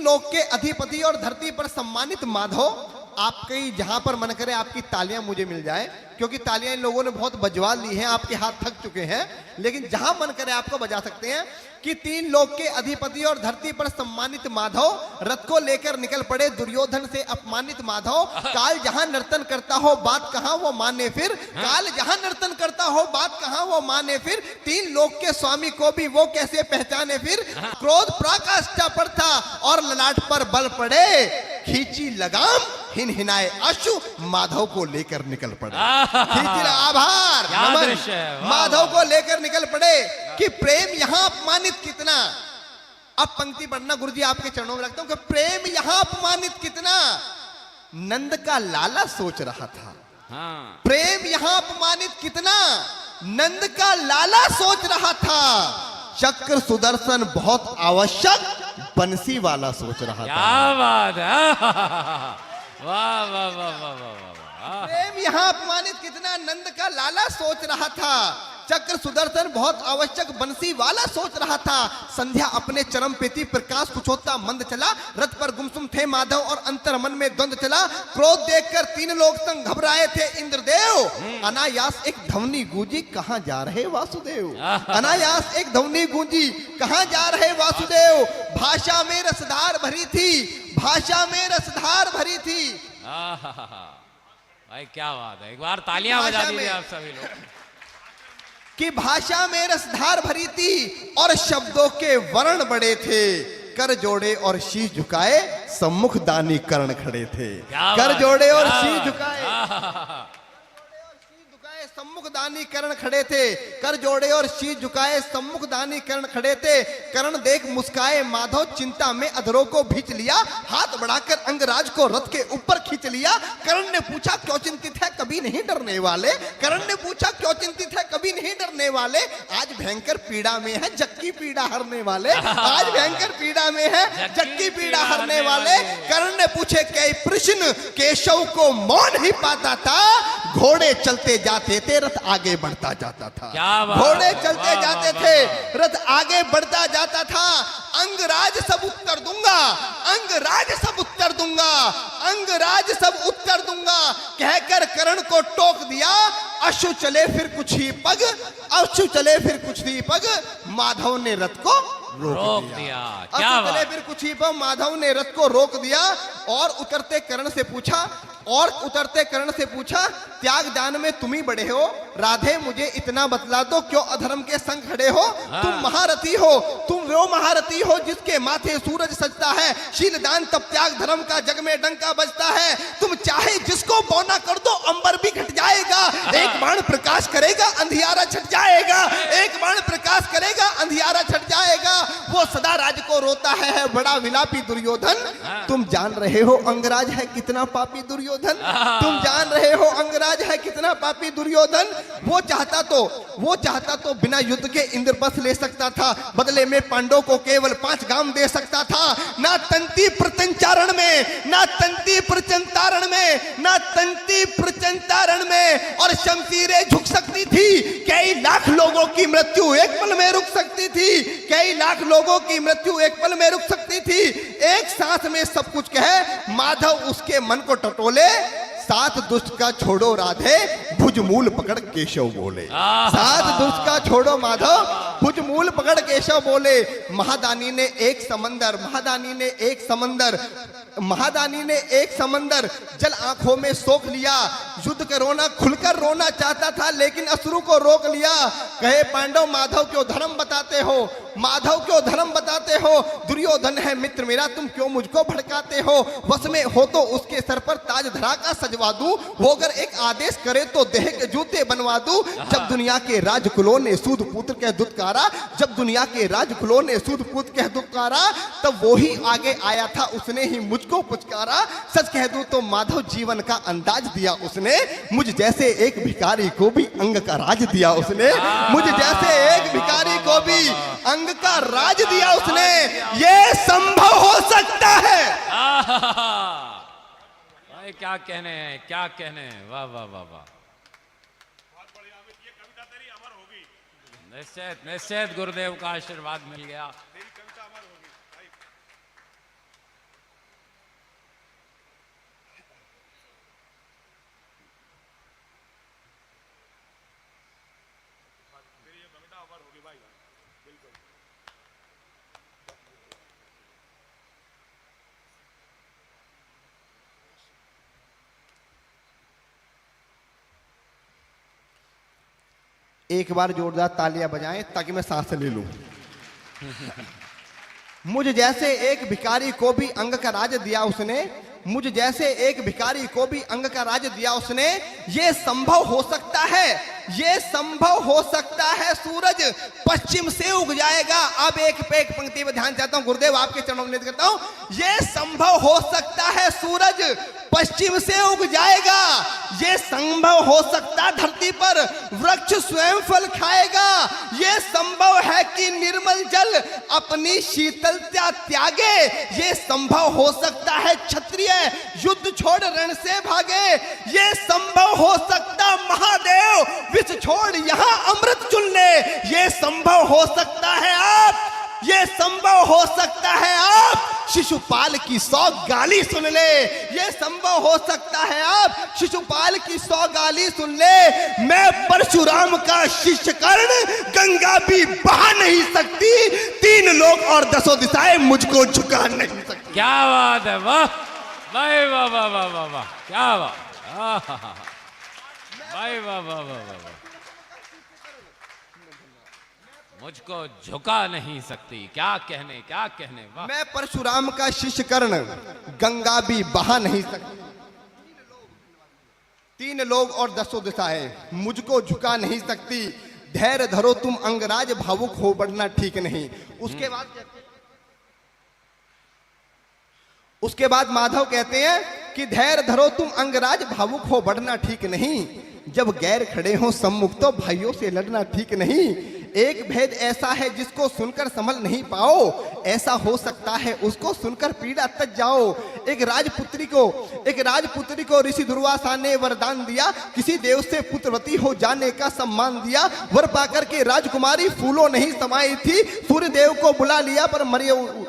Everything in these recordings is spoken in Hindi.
लोक के अधिपति और धरती पर सम्मानित माधव, आपकी जहां पर मन करे आपकी तालियां मुझे मिल जाए, क्योंकि तालियां इन लोगों ने बहुत बजवा ली हैं, आपके हाथ थक चुके हैं, लेकिन जहां मन करे आपको बजा सकते हैं। कि 3 लोक के अधिपति और धरती पर सम्मानित माधव, रथ को लेकर निकल पड़े दुर्योधन से अपमानित माधव। काल जहां नर्तन करता हो बात कहां वो माने फिर, काल जहां नर्तन करता हो बात कहां वो माने फिर, 3 लोक के स्वामी को भी वो कैसे पहचाने फिर। क्रोध पराकाष्ठा पर था और ललाट पर बल पड़े, खींची लगाम हिनहिनाए अश्रु, माधव को लेकर निकल पड़े। आभार नमन, माधव को लेकर निकल पड़े कि प्रेम यहां अपमानित कितना। अब पंक्ति पढ़ना गुरुजी आपके चरणों में रखता हूं कि प्रेम यहां अपमानित कितना, नंद का लाला सोच रहा था। प्रेम यहां अपमानित कितना, नंद का लाला सोच रहा था। चक्र सुदर्शन बहुत आवश्यक, बंसी वाला सोच रहा था। क्या बात है, वाह वाह वाह वाह वाह। प्रेम यहां अपमानित कितना, नंद का लाला सोच रहा था। चक्र सुदर्शन बहुत आवश्यक, बंसी वाला सोच रहा था। संध्या अपने चरम पे थी, प्रकाश कुछ होता मंद चला, रथ पर गुमसुम थे माधव और अंतर मन में द्वंद चला। क्रोध देखकर 3 लोग संग घबराए थे इंद्रदेव, अनायास एक ध्वनि गूंजी कहां जा रहे वासुदेव। अनायास एक ध्वनि गूंजी कहां जा रहे वासुदेव। भाषा में रसधार भरी थी, भाषा में रसधार भरी थी। भाई क्या बात है, एक बार तालियां बजा दीजिए आप सभी लोग। कि भाषा में रसधार भरी थी और शब्दों के वर्ण बड़े थे, कर जोड़े और शीश झुकाए, सम्मुख दानी कर्ण खड़े थे। कर जोड़े और शीश झुकाए, सम्मुख दानी कर्ण खड़े थे। कर जोड़े और शीश झुकाए, सम्मुख दानी कर्ण खड़े थे। कर्ण देख मुस्काए माधव, चिंता में अधरों को भींच लिया, हाथ बढ़ाकर अंगराज को रथ के ऊपर खींच लिया। कर्ण ने पूछा क्यों चिंतित है, कभी नहीं डरने वाले। कर्ण ने पूछा क्यों चिंतित है, कभी नहीं डरने वाले। आज भयंकर पीड़ा में है, जग की पीड़ा हरने वाले। आज भयंकर पीड़ा में है, जग की पीड़ा हरने वाले। कर्ण ने पूछे कई प्रश्न, केशव को मौन ही पाता था। घोड़े चलते जाते थे, रथ आगे बढ़ता जाता था। घोड़े चलते जाते थे, रथ आगे बढ़ता जाता था। अंगराज सब उत्तर दूंगा, अंगराज सब उत्तर दूंगा, अंगराज सब उत्तर दूंगा, कहकर कर्ण को टोक दिया। अश्रु चले फिर कुछ ही पग, अश्रु चले फिर कुछ ही पग, माधव ने रथ को रोक दिया। अश्रु चले फिर कुछ ही पग, माधव ने रथ को रोक दिया। और उतरते कर्ण से पूछा, और उतरते कर्ण से पूछा, त्याग दान में तुम ही बड़े हो, राधे मुझे इतना बतला दो, क्यों अधर्म के संग खड़े हो। तुम महारथी हो, तुम वो महारथी हो जिसके माथे सूरज सजता है। शील दान तप त्याग धर्म का जग में डंका बजता है। तुम चाहे जिसको बौना कर दो, अंबर भी घट जाएगा। एक बाण प्रकाश करेगा, अंधियारा छट जाएगा। एक बाण प्रकाश करेगा, अंधियारा छट जाएगा। वो सदा राज को रोता है बड़ा विलापी दुर्योधन। तुम जान रहे हो अंगराज है कितना पापी दुर्योधन। तुम जान रहे हो अंगराज है कितना पापी दुर्योधन। वो चाहता तो बिना युद्ध के इंद्रप्रस्थ ले सकता था, बदले में पांडवों को केवल 5 गांव दे सकता था। ना तंती प्रचंचारण में, ना तंती प्रचंतारण में, ना तंती प्रचंतारण में, और शमशीरें झुक सकती थी। कई लाख लोगों की मृत्यु एक पल में रुक सकती थी। कई लाख लोगों की मृत्यु एक पल में रुक सकती थी। एक सांस में सब कुछ कहे, माधव उसके मन को टटोले। सात दुष्ट का छोड़ो राधे, भुजमूल पकड़ केशव बोले। सात दुष्ट का छोड़ो माधव, भुजमूल पकड़ केशव बोले। महादानी ने एक समंदर, महादानी ने एक समंदर, महादानी ने एक समंदर जल आंखों में सोख लिया। युद्ध का रोना खुलकर रोना चाहता था, लेकिन अश्रु को रोक लिया। कहे पांडव माधव क्यों धर्म बताते हो, माधव क्यों धर्म बताते हो। दुर्योधन है मित्र मेरा, तुम क्यों मुझको भड़काते हो। वश में हो तो उसके सर पर ताज धरा का सजवा दूं, वो अगर एक आदेश करे तो देह के जूते बनवा दूं। जब दुनिया के राजकुलों ने सूद पुत्र के दुत्कारा, जब दुनिया के राजकुलों ने सूद पुत्र के दुत्कारा, तब वो ही आगे आया था, उसने ही मुझको पुचकारा। सच कह दूं तो माधव जीवन का अंदाज दिया उसने, मुझ जैसे एक भिखारी को भी अंग का राज दिया उसने। मुझ जैसे एक भिखारी को भी अंग का राज दिया उसने। ये संभव हो सकता है। भाई क्या कहने हैं, क्या कहने हैं, वाह वाह वाह वाह। निश्चित निश्चित गुरुदेव का आशीर्वाद मिल गया। एक बार जोरदार तालियां बजाएं ताकि मैं सांस ले लूं। मुझ जैसे एक भिखारी को भी अंग का राज दिया उसने, मुझ जैसे एक भिखारी को भी अंग का राज दिया उसने। ये संभव हो सकता है, ये संभव हो सकता है, सूरज पश्चिम से उग जाएगा। अब एक पे एक पंक्ति में ध्यान चाहता हूं, गुरुदेव आपके चरणों में निवेदन करता हूं। ये संभव हो सकता है, सूरज पश्चिम से उग जाएगा। ये संभव हो सकता, धरती पर वृक्ष स्वयं फल खाएगा। ये संभव है कि निर्मल जल अपनी शीतलता त्यागे। ये संभव हो सकता है क्षत्रिय युद्ध छोड़ रण से भागे। ये संभव हो सकता महादेव विष छोड़ यहां अमृत चुन ले। ये संभव हो सकता है आप, ये संभव हो सकता है आप शिशुपाल की 100 गाली सुन ले। ये संभव हो सकता है आप शिशुपाल की 100 गाली सुन ले। मैं परशुराम का शिष्य कर्ण, गंगा भी बहा नहीं सकती। 3 लोक और 10 दिशाएं मुझको झुका नहीं सकती। क्या बात है, वाह भाई, वाह वाह वाह वाह वाह, क्या बात भाई, वाह वाह वाह वाह, मुझको झुका नहीं सकती। क्या कहने वाह। मैं परशुराम का शिष्य कर्ण, गंगा भी बहा नहीं सकती। 3 लोग और 10 दिशाएं मुझको झुका नहीं सकती। धैर्य धरो तुम अंगराज, भावुक हो बढ़ना ठीक नहीं। उसके बाद माधव कहते हैं कि धैर्य धरो तुम अंगराज, भावुक हो बढ़ना ठीक नहीं। जब गैर खड़े हो सम्मुख तो भाइयों से लड़ना ठीक नहीं। एक भेद ऐसा है जिसको सुनकर समझ नहीं पाओ, ऐसा हो सकता है उसको सुनकर पीड़ा तज जाओ। एक राजपुत्री को ऋषि दुर्वासा ने वरदान दिया, किसी देव से पुत्रवती हो जाने का सम्मान दिया। वर पाकर के राजकुमारी फूलों नहीं समाई थी। सूर्य देव को बुला लिया पर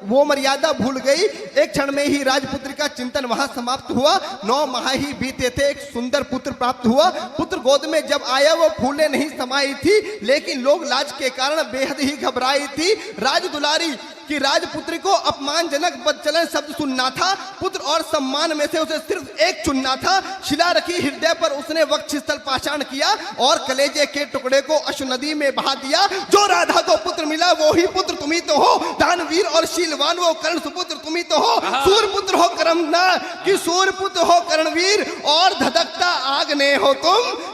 वो मर्यादा भूल गई। एक क्षण में ही राजपुत्री का चिंतन वहां समाप्त हुआ। 9 माह ही बीते थे, एक सुंदर पुत्र प्राप्त हुआ। पुत्र गोद में जब आया वो फूलें नहीं समाई थी, लेकिन लोग लाज के कारण बेहद ही घबराई थी। राज दुलारी कि राजपुत्री को अपमानजनक बदचलन शब्द सुनना था। पुत्र और सम्मान में से उसे सिर्फ एक चुनना था। शिला रखी हृदय पर उसने वक्षस्थल पाषाण किया और कलेजे के टुकड़े को अश्रु नदी में बहा दिया। जो राधा को पुत्र मिला वो ही पुत्र तुम ही तो हो। दानवीर और शीलवान वो कर्ण सुपुत्र तुम ही तो हो। सूर्यपुत्र हो करमना कि सूर्यपुत्र हो करणवीर, और धधकता आग्नेय हो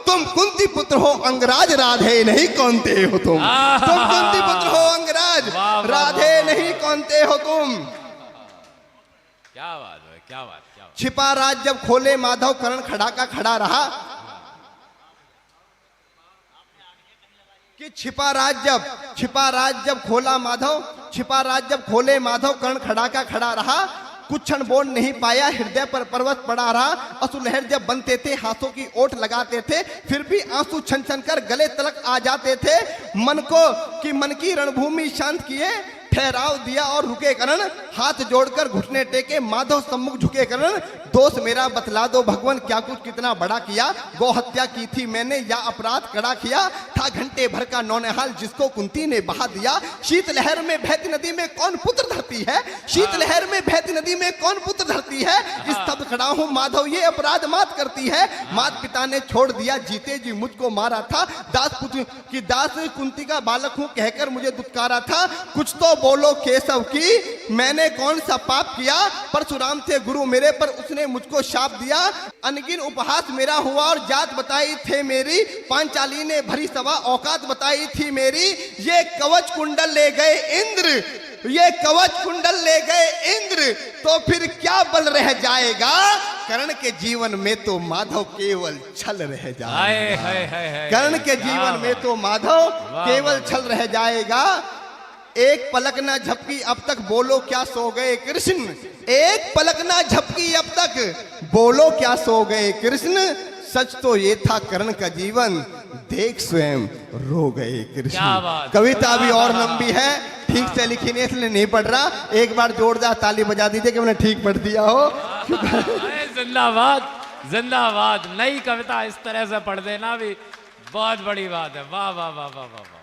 तुम कुंती पुत्र हो अंगराज, राधे नहीं कौनते हो तुम कुंती पुत्र हो अंगराज, राधे नहीं कौनते हो तुम। क्या बात है, क्या बात। छिपा राज जब खोले माधव, कर्ण खड़ा का खड़ा रहा। कि छिपा राज जब खोले माधव, कर्ण खड़ा का खड़ा रहा। कुछ क्षण बोल नहीं पाया, हृदय पर पर्वत पड़ा रहा। असुलहर जब बनते थे, हाथों की ओट लगाते थे, फिर भी आंसू छन छन कर गले तलक आ जाते थे। मन की रणभूमि शांत किए, ठहराव दिया और रुके करण। हाथ जोड़कर घुटने टेके माधव सम्मुख झुके करण। दोष मेरा बतला दो भगवान, क्या कुछ कितना बड़ा किया। गौ हत्या की थी मैंने या अपराध कड़ा किया। था घंटे भर का नौनिहाल जिसको कुंती ने बहा दिया। शीतलहर में बहती नदी में कौन पुत्र धरती है, शीतलहर में बहती नदी में कौन पुत्र धरती है। स्तब्ध खड़ा हूं माधव, ये अपराध मात करती है। माता पिता ने छोड़ दिया, जीते जी मुझको मारा था। दास कुंती का बालक हूं कहकर मुझे दुत्कारा था। कुछ तो बोलो केशव की, मैंने कौन सा पाप किया। परशुराम थे गुरु मेरे, पर उसने मुझको शाप दिया। अनगिन उपहास मेरा हुआ और जात बताई थे मेरी। पांचाली ने भरी सभा औकात बताई थी मेरी। ये कवच कुंडल ले गए इंद्र, तो फिर क्या बल रह जाएगा। कर्ण के जीवन में तो माधव केवल छल रह जाएगा। कर्ण के जीवन में तो माधव केवल छल रह जाएगा। एक पलक ना झपकी अब तक, बोलो क्या सो गए कृष्ण। एक पलक ना झपकी अब तक, बोलो क्या सो गए कृष्ण। सच तो ये था कर्ण का जीवन, देख स्वयं रो गए कृष्ण। कविता भी और लंबी है, ठीक से लिखी नहीं इसलिए नहीं पढ़ रहा। एक बार जोरदार ताली बजा दीजिए कि मैंने ठीक पढ़ दिया हो। जिंदाबाद जिंदाबाद। नई कविता इस तरह से पढ़ देना भी बहुत बड़ी बात है। वाह वाह वाह वाह वाह।